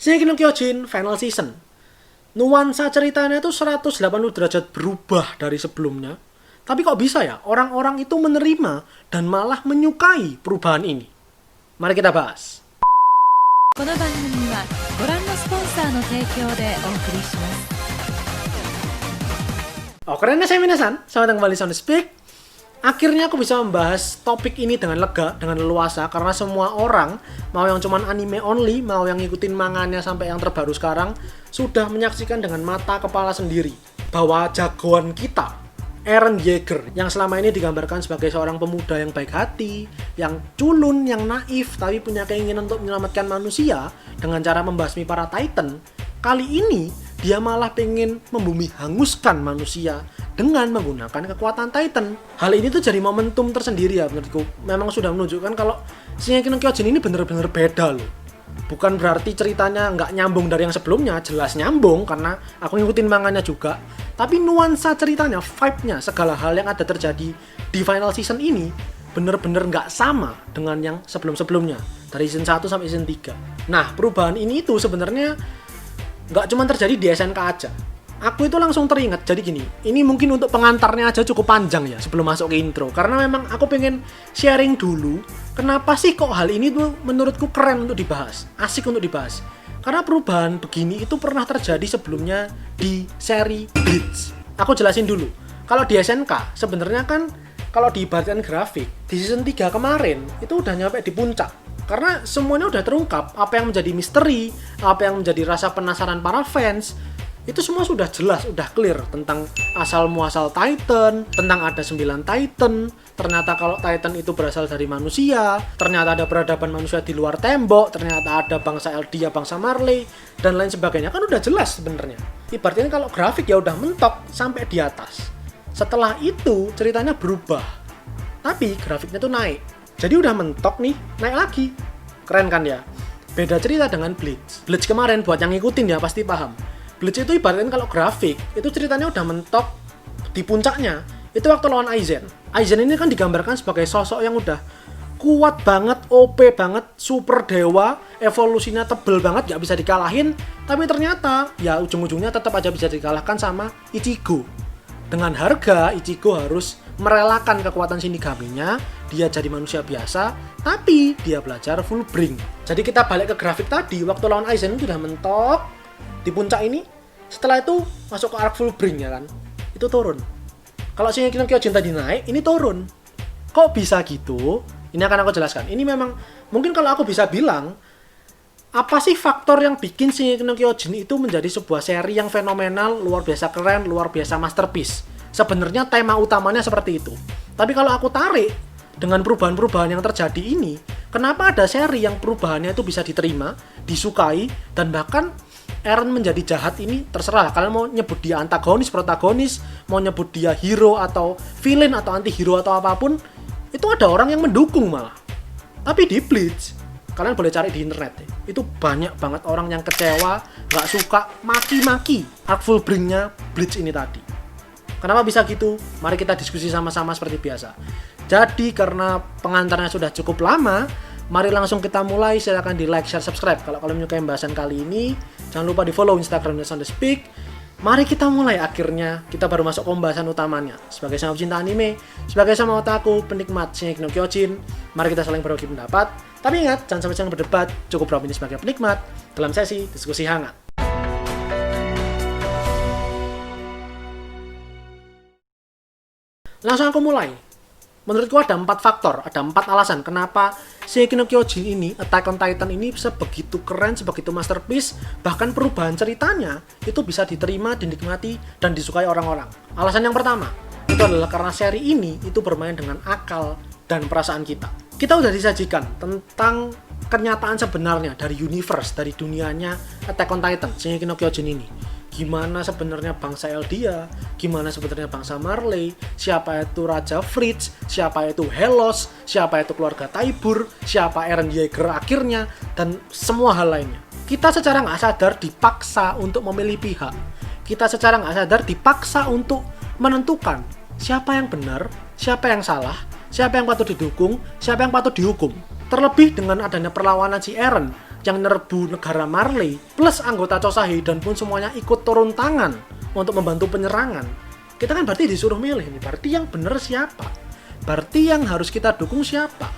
Shingeki no Kyojin Final Season. Nuansa ceritanya itu 180 derajat berubah dari sebelumnya. Tapi kok bisa ya orang-orang itu menerima dan malah menyukai perubahan ini? Mari kita bahas. この番組はご覧のスポンサーの提供でお送りします。 Oke, saya Minasan. Selamat datang kembali Sound Speak. Akhirnya aku bisa membahas topik ini dengan lega, dengan leluasa, karena semua orang, mau yang cuman anime only, mau yang ngikutin manganya sampai yang terbaru sekarang, sudah menyaksikan dengan mata kepala sendiri bahwa jagoan kita, Eren Yeager, yang selama ini digambarkan sebagai seorang pemuda yang baik hati, yang culun, yang naif, tapi punya keinginan untuk menyelamatkan manusia dengan cara membasmi para Titan, kali ini dia malah pengen membumi hanguskan manusia dengan menggunakan kekuatan Titan. Hal ini tuh jadi momentum tersendiri ya menurutku. Memang sudah menunjukkan kalau Shingeki no Kyojin ini bener-bener beda loh. Bukan berarti ceritanya nggak nyambung dari yang sebelumnya, jelas nyambung karena aku ngikutin manganya juga. Tapi nuansa ceritanya, vibe-nya, segala hal yang ada terjadi di final season ini bener-bener nggak sama dengan yang sebelum-sebelumnya. Dari season 1 sampai season 3. Nah, perubahan ini tuh sebenarnya nggak cuma terjadi di SNK aja. Aku itu langsung teringat, jadi gini, ini mungkin untuk pengantarnya aja cukup panjang ya sebelum masuk ke intro. Karena memang aku pengen sharing dulu, kenapa sih kok hal ini tuh menurutku keren untuk dibahas, asik untuk dibahas. Karena perubahan begini itu pernah terjadi sebelumnya di seri Bleach. Aku jelasin dulu, kalau di SNK sebenarnya kan kalau diibaratkan grafik, di season 3 kemarin itu udah nyampe di puncak. Karena semuanya udah terungkap, apa yang menjadi misteri, apa yang menjadi rasa penasaran para fans, itu semua sudah jelas, udah clear tentang asal-muasal Titan, tentang ada 9 Titan, ternyata kalau Titan itu berasal dari manusia, ternyata ada peradaban manusia di luar tembok, ternyata ada bangsa Eldia, bangsa Marley, dan lain sebagainya, kan udah jelas sebenarnya. Ibaratnya kalau grafik ya udah mentok sampai di atas. Setelah itu ceritanya berubah, tapi grafiknya tuh naik. Jadi udah mentok nih, naik lagi. Keren kan ya? Beda cerita dengan Bleach. Bleach kemarin buat yang ngikutin ya pasti paham. Bleach itu ibaratkan kalau grafik, itu ceritanya udah mentok di puncaknya. Itu waktu lawan Aizen. Aizen ini kan digambarkan sebagai sosok yang udah kuat banget, OP banget, super dewa, evolusinya tebel banget, gak bisa dikalahin. Tapi ternyata, ya ujung-ujungnya tetap aja bisa dikalahkan sama Ichigo. Dengan harga, Ichigo harus merelakan kekuatan Shinigami-nya, dia jadi manusia biasa, tapi dia belajar Fullbring. Jadi kita balik ke grafik tadi, waktu lawan Aizen itu udah mentok di puncak ini. Setelah itu masuk ke arc Fullbring ya kan, itu turun. Kalau Shingeki no Kyojin tadi naik, ini turun. Kok bisa gitu? Ini akan aku jelaskan. Ini memang, mungkin kalau aku bisa bilang, apa sih faktor yang bikin Shingeki no Kyojin itu menjadi sebuah seri yang fenomenal, luar biasa keren, luar biasa masterpiece? Sebenarnya tema utamanya seperti itu. Tapi kalau aku tarik dengan perubahan-perubahan yang terjadi ini, kenapa ada seri yang perubahannya itu bisa diterima, disukai, dan bahkan Eren menjadi jahat ini terserah. Kalian mau nyebut dia antagonis, protagonis, mau nyebut dia hero atau villain atau anti-hero atau apapun, itu ada orang yang mendukung malah. Tapi di Bleach, kalian boleh cari di internet ya, itu banyak banget orang yang kecewa, gak suka, maki-maki arc Fullbring-nya Bleach ini tadi. Kenapa bisa gitu? Mari kita diskusi sama-sama seperti biasa. Jadi karena pengantarnya sudah cukup lama, mari langsung kita mulai. Silakan di like, share, subscribe kalau kalian menyukai pembahasan kali ini. Jangan lupa di follow Instagram Sound Speak. Mari kita mulai. Akhirnya kita baru masuk ke pembahasan utamanya. Sebagai sama pecinta anime, sebagai sama otaku, penikmat Shingeki no Kyojin, mari kita saling berbagi pendapat. Tapi ingat, jangan sampai jangan berdebat. Cukup beropini sebagai penikmat dalam sesi diskusi hangat. Langsung aku mulai. Menurutku ada 4 faktor, ada 4 alasan kenapa Shingeki no Kyojin ini, Attack on Titan ini sebegitu keren, sebegitu masterpiece, bahkan perubahan ceritanya itu bisa diterima, dinikmati, dan disukai orang-orang. Alasan yang pertama, itu adalah karena seri ini itu bermain dengan akal dan perasaan kita. Kita udah disajikan tentang kenyataan sebenarnya dari universe, dari dunianya Attack on Titan, Shingeki no Kyojin ini. Gimana sebenarnya bangsa Eldia, gimana sebenarnya bangsa Marley, siapa itu Raja Fritz, siapa itu Helos, siapa itu keluarga Taibur, siapa Eren Yeager akhirnya, dan semua hal lainnya. Kita secara nggak sadar dipaksa untuk memilih pihak. Kita secara nggak sadar dipaksa untuk menentukan siapa yang benar, siapa yang salah, siapa yang patut didukung, siapa yang patut dihukum. Terlebih dengan adanya perlawanan si Eren yang nerbu negara Marley plus anggota Chosahi dan pun semuanya ikut turun tangan untuk membantu penyerangan, kita kan berarti disuruh milih nih, berarti yang bener siapa? Berarti yang harus kita dukung siapa?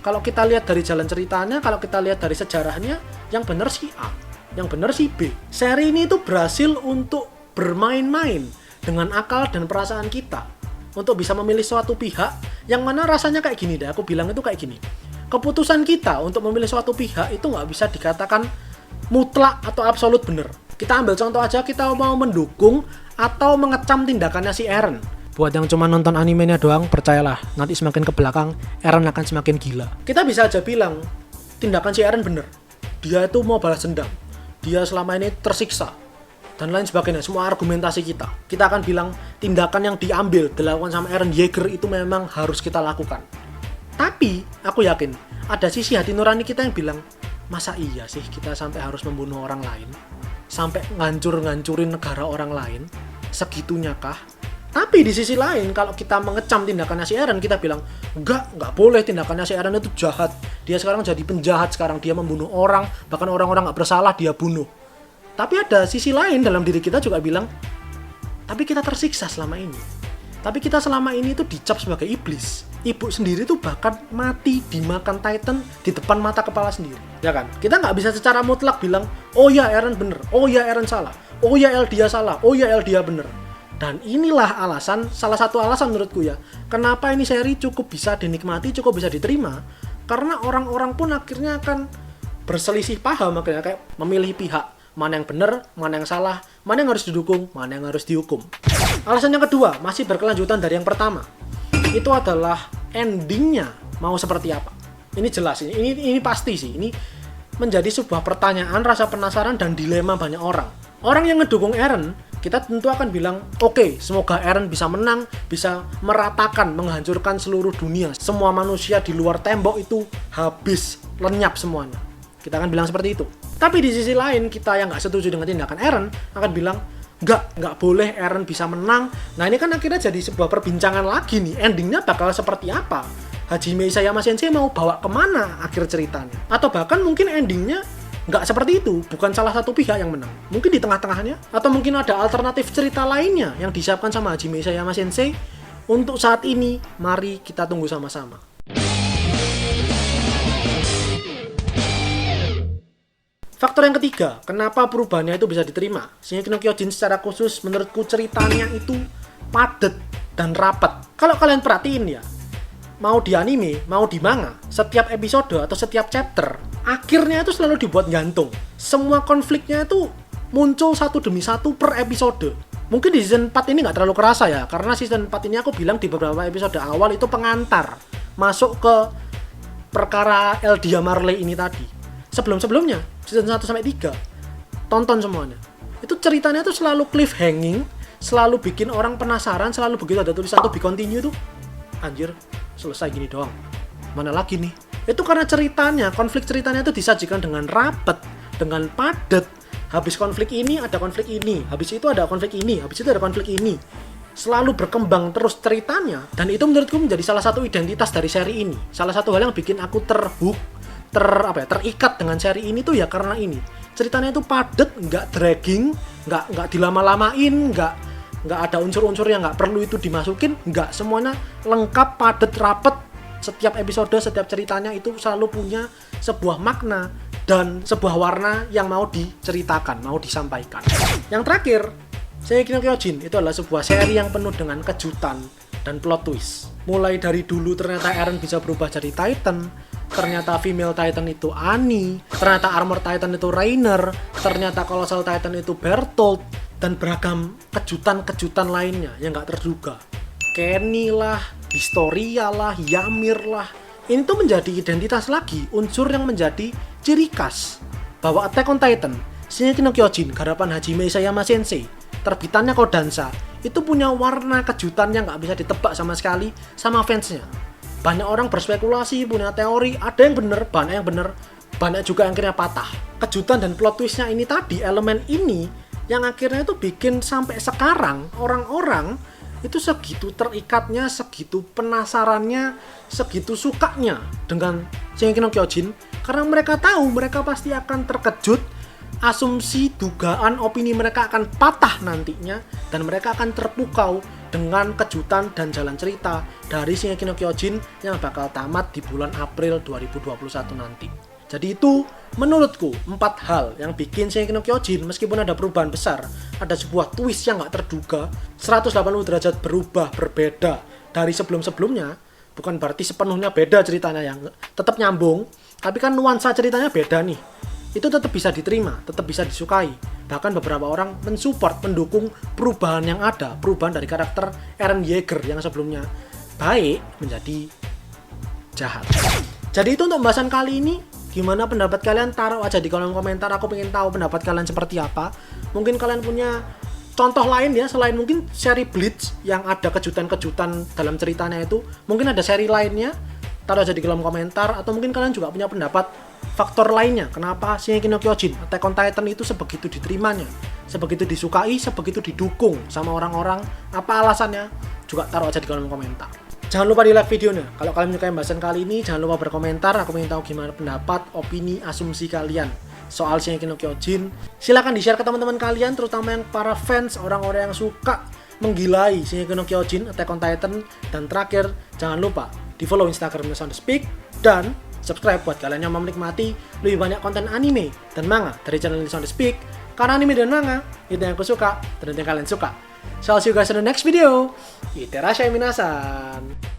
Kalau kita lihat dari jalan ceritanya, kalau kita lihat dari sejarahnya, yang bener si A, yang bener si B. Seri ini tuh berhasil untuk bermain-main dengan akal dan perasaan kita untuk bisa memilih suatu pihak yang mana rasanya kayak gini deh, aku bilang itu kayak gini. Keputusan kita untuk memilih suatu pihak itu nggak bisa dikatakan mutlak atau absolut bener. Kita ambil contoh aja, kita mau mendukung atau mengecam tindakannya si Eren. Buat yang cuma nonton animenya doang, percayalah, nanti semakin ke belakang, Eren akan semakin gila. Kita bisa aja bilang, tindakan si Eren bener. Dia itu mau balas dendam. Dia selama ini tersiksa. Dan lain sebagainya, semua argumentasi kita. Kita akan bilang, tindakan yang dilakukan sama Eren Yeager itu memang harus kita lakukan. Tapi, aku yakin, ada sisi hati nurani kita yang bilang, masa iya sih kita sampai harus membunuh orang lain? Sampai ngancurin negara orang lain? Segitunya kah? Tapi di sisi lain, kalau kita mengecam tindakannya si Eren, kita bilang, nggak boleh, tindakannya si Eren itu jahat. Dia sekarang jadi penjahat, sekarang dia membunuh orang, bahkan orang-orang nggak bersalah dia bunuh. Tapi ada sisi lain dalam diri kita juga bilang, tapi kita tersiksa selama ini. Tapi kita selama ini tuh dicap sebagai iblis. Ibu sendiri tuh bahkan mati dimakan Titan di depan mata kepala sendiri. Ya kan? Kita nggak bisa secara mutlak bilang, oh ya Eren bener, oh ya Eren salah, oh ya Eldia salah, oh ya Eldia bener. Dan inilah alasan, salah satu alasan menurutku ya, kenapa ini seri cukup bisa dinikmati, cukup bisa diterima. Karena orang-orang pun akhirnya akan berselisih paham, akhirnya kayak memilih pihak. Mana yang benar, mana yang salah, mana yang harus didukung, mana yang harus dihukum. Alasan yang kedua, masih berkelanjutan dari yang pertama. Itu adalah endingnya mau seperti apa. Ini jelas, ini pasti sih. Ini menjadi sebuah pertanyaan, rasa penasaran, dan dilema banyak orang. Orang yang ngedukung Eren, kita tentu akan bilang, oke, semoga Eren bisa menang, bisa meratakan, menghancurkan seluruh dunia. Semua manusia di luar tembok itu habis, lenyap semuanya. Kita akan bilang seperti itu. Tapi di sisi lain, kita yang nggak setuju dengan tindakan Eren akan bilang, nggak boleh Eren bisa menang. Nah ini kan akhirnya jadi sebuah perbincangan lagi nih, endingnya bakal seperti apa? Hajime Isayama Sensei mau bawa kemana akhir ceritanya? Atau bahkan mungkin endingnya nggak seperti itu, bukan salah satu pihak yang menang. Mungkin di tengah-tengahnya, atau mungkin ada alternatif cerita lainnya yang disiapkan sama Hajime Isayama Sensei. Untuk saat ini, mari kita tunggu sama-sama. Faktor yang ketiga, kenapa perubahannya itu bisa diterima? Shingeki no Kyojin secara khusus menurutku ceritanya itu padat dan rapat. Kalau kalian perhatiin ya, mau di anime, mau di manga, setiap episode atau setiap chapter, akhirnya itu selalu dibuat gantung. Semua konfliknya itu muncul satu demi satu per episode. Mungkin di season 4 ini nggak terlalu kerasa ya, karena season 4 ini aku bilang di beberapa episode awal itu pengantar masuk ke perkara Eldia Marley ini tadi. Sebelum-sebelumnya, season 1 sampai 3, tonton semuanya. Itu ceritanya tuh selalu cliffhanging, selalu bikin orang penasaran, selalu begitu ada tulisan to be continue tuh, anjir, selesai gini doang. Mana lagi nih? Itu karena ceritanya, konflik ceritanya itu disajikan dengan rapat, dengan padat. Habis konflik ini, ada konflik ini. Habis itu ada konflik ini. Habis itu ada konflik ini. Selalu berkembang terus ceritanya. Dan itu menurutku menjadi salah satu identitas dari seri ini. Salah satu hal yang bikin aku terikat dengan seri ini tuh ya karena ini. Ceritanya itu padat, nggak dragging, nggak dilama-lamain, nggak ada unsur-unsur yang nggak perlu itu dimasukin. Nggak, semuanya lengkap, padat, rapet. Setiap episode, setiap ceritanya itu selalu punya sebuah makna dan sebuah warna yang mau diceritakan, mau disampaikan. Yang terakhir, Shingeki no Kyojin itu adalah sebuah seri yang penuh dengan kejutan dan plot twist. Mulai dari dulu ternyata Eren bisa berubah jadi Titan, ternyata female Titan itu Annie, ternyata Armor Titan itu Reiner, ternyata Colossal Titan itu Bertolt, dan beragam kejutan-kejutan lainnya yang gak terduga. Kenny lah, Historia lah, Ymir lah. Ini tuh menjadi identitas lagi, unsur yang menjadi ciri khas bahwa Attack on Titan, Shingeki no Kyojin, garapan Hajime Isayama Sensei, terbitannya Kodansha, itu punya warna kejutan yang gak bisa ditebak sama sekali sama fansnya. Banyak orang berspekulasi, punya teori, ada yang bener, banyak juga yang akhirnya patah. Kejutan dan plot twistnya ini tadi, elemen ini, yang akhirnya itu bikin sampai sekarang, orang-orang itu segitu terikatnya, segitu penasarannya, segitu sukanya dengan Shingeki no Kyojin, Karena mereka tahu mereka pasti akan terkejut, asumsi, dugaan, opini mereka akan patah nantinya, dan mereka akan terpukau dengan kejutan dan jalan cerita dari Shingeki no Kyojin yang bakal tamat di bulan April 2021 nanti. Jadi itu menurutku 4 hal yang bikin Shingeki no Kyojin meskipun ada perubahan besar, ada sebuah twist yang gak terduga, 180 derajat berubah, berbeda dari sebelum-sebelumnya. Bukan berarti sepenuhnya beda ceritanya, yang tetap nyambung, tapi kan nuansa ceritanya beda nih. Itu tetap bisa diterima, tetap bisa disukai. Bahkan beberapa orang mensupport, mendukung perubahan yang ada, perubahan dari karakter Eren Yeager yang sebelumnya baik menjadi jahat. Jadi itu untuk pembahasan kali ini. Gimana pendapat kalian? Taruh aja di kolom komentar, aku pengen tahu pendapat kalian seperti apa. Mungkin kalian punya contoh lain ya, selain mungkin seri Bleach yang ada kejutan-kejutan dalam ceritanya itu. Mungkin ada seri lainnya, taruh aja di kolom komentar. Atau mungkin kalian juga punya pendapat faktor lainnya, kenapa Shingeki no Kyojin, Attack on Titan itu sebegitu diterimanya, sebegitu disukai, sebegitu didukung sama orang-orang. Apa alasannya? Juga taruh aja di kolom komentar. Jangan lupa di like videonya. Kalau kalian menyukai pembahasan kali ini, jangan lupa berkomentar. Aku ingin tahu gimana pendapat, opini, asumsi kalian soal Shingeki no Kyojin. Silahkan di-share ke teman-teman kalian, terutama yang para fans, orang-orang yang suka menggilai Shingeki no Kyojin, Attack on Titan. Dan terakhir, jangan lupa di follow Instagram Soundspeak dan subscribe buat kalian yang mau menikmati lebih banyak konten anime dan manga dari channel Soundspeak. Karena anime dan manga itu yang aku suka dan itu yang kalian suka. So I'll see you guys in the next video. Itterashai minasan.